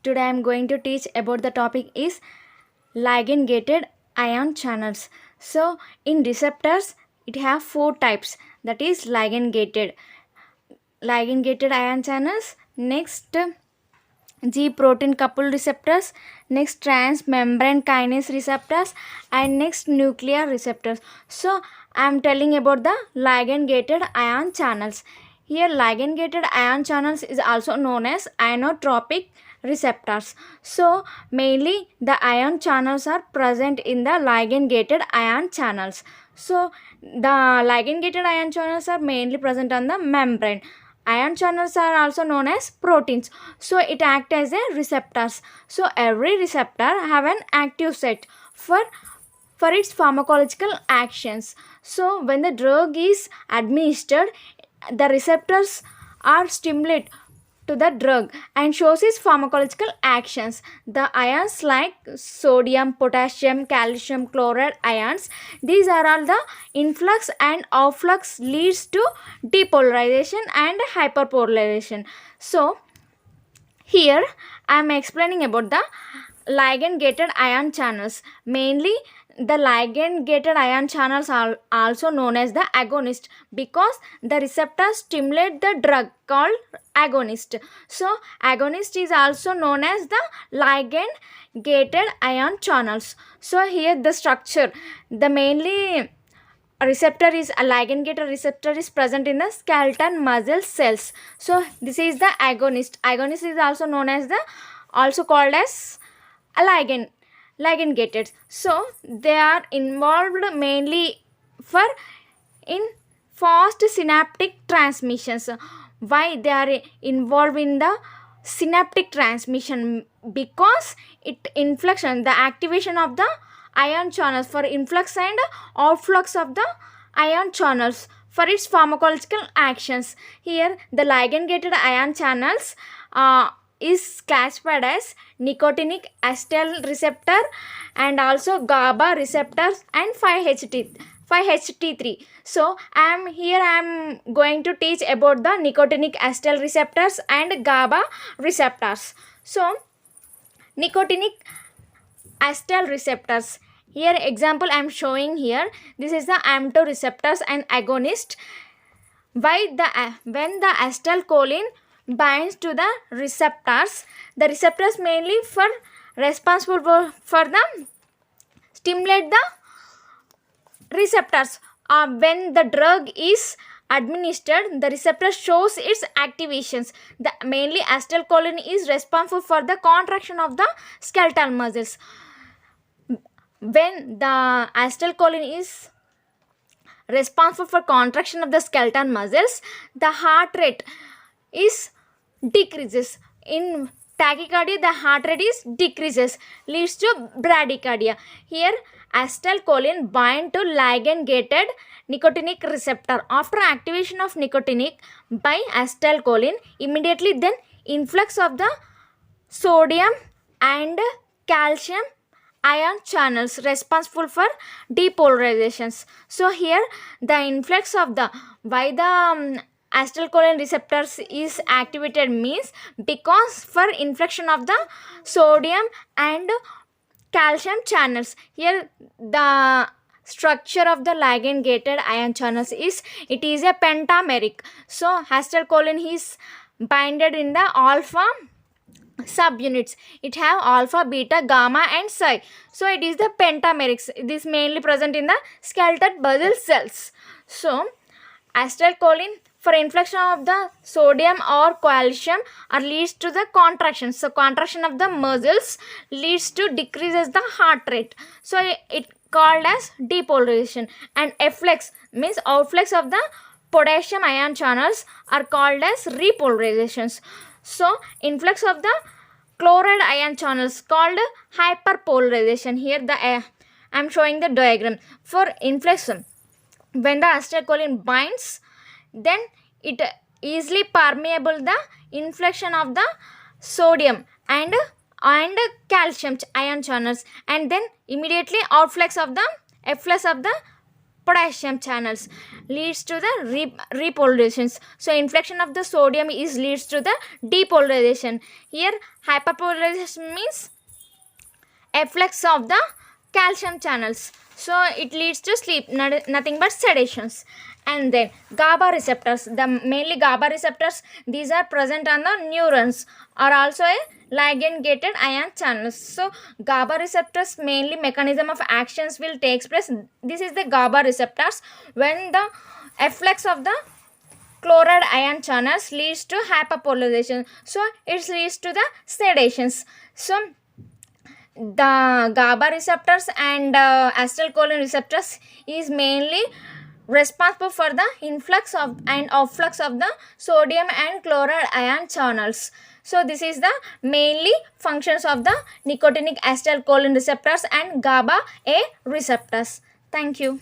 Today I am going to teach about the topic is ligand gated ion channels. So in receptors it have four types, that is ligand gated ion channels, next G protein coupled receptors, next transmembrane kinase receptors, and next nuclear receptors. So I am telling about the ligand gated ion channels. Here ligand gated ion channels is also known as ionotropic receptors. So mainly the ion channels are present in the ligand gated ion channels. So the ligand gated ion channels are mainly present on the membrane. Ion channels are also known as proteins, so it act as a receptors. So every receptor have an active site for its pharmacological actions. So when the drug is administered, the receptors are stimulated to the drug and shows its pharmacological actions. The ions like sodium, potassium, calcium, chloride ions, these are all the influx and outflux leads to depolarization and hyperpolarization. So here I am explaining about the ligand gated ion channels. Mainly the ligand gated ion channels are also known as the agonist because the receptors stimulate the drug called agonist. So agonist is also known as the ligand gated ion channels. So here the structure, the mainly receptor is a ligand gated receptor is present in the skeletal muscle cells. So this is the agonist is also known as the, also called as a ligand gated. So they are involved mainly for in fast synaptic transmissions. Why they are involved in the synaptic transmission? Because it inflection, the activation of the ion channels for influx and outflux of the ion channels for its pharmacological actions. Here the ligand gated ion channels is classified as nicotinic acetyl receptor and also GABA receptors and 5-HT3. So I am going to teach about the nicotinic acetyl receptors and GABA receptors. So nicotinic acetyl receptors, here example I am showing here, this is the AMP2 receptors and agonist. Why when the acetylcholine binds to the receptors mainly for responsible for the stimulate the receptors. When the drug is administered, the receptor shows its activations. The mainly acetylcholine is responsible for the contraction of the skeletal muscles. When the acetylcholine is responsible for contraction of the skeletal muscles, the heart rate is decreases. In tachycardia, the heart rate is decreases, leads to bradycardia. Here acetylcholine bind to ligand gated nicotinic receptor. After activation of nicotinic by acetylcholine, immediately then influx of the sodium and calcium ion channels responsible for depolarizations. So here the influx of the, why the acetylcholine receptors is activated means because for inflection of the sodium and calcium channels. Here the structure of the ligand gated ion channels is, it is a pentameric. So acetylcholine is binded in the alpha subunits. It have alpha, beta, gamma and psi. So it is the pentamerics. This mainly present in the skeletal muscle cells. So acetylcholine for inflection of the sodium or calcium or leads to the contraction. So contraction of the muscles leads to decreases the heart rate. So it called as depolarization. And efflux means outflux of the potassium ion channels are called as repolarizations. So influx of the chloride ion channels called hyperpolarization. Here the I am showing the diagram for influx. When the acetylcholine binds, then it easily permeable the inflection of the sodium and calcium ion channels, and then immediately outflux of the efflux of the potassium channels leads to the repolarizations. So inflection of the sodium is leads to the depolarization. Here hyperpolarization means efflux of the calcium channels, so it leads to sleep, nothing but sedations. And then GABA receptors, the mainly GABA receptors, these are present on the neurons, are also a ligand gated ion channels. So GABA receptors mainly mechanism of actions will takes place. This is the GABA receptors. When the efflux of the chloride ion channels leads to hyperpolarization, so it leads to the sedations. So the GABA receptors and acetylcholine receptors is mainly responsible for the influx of and outflux of the sodium and chloride ion channels. So this is the mainly functions of the nicotinic acetylcholine receptors and GABA A receptors. Thank you.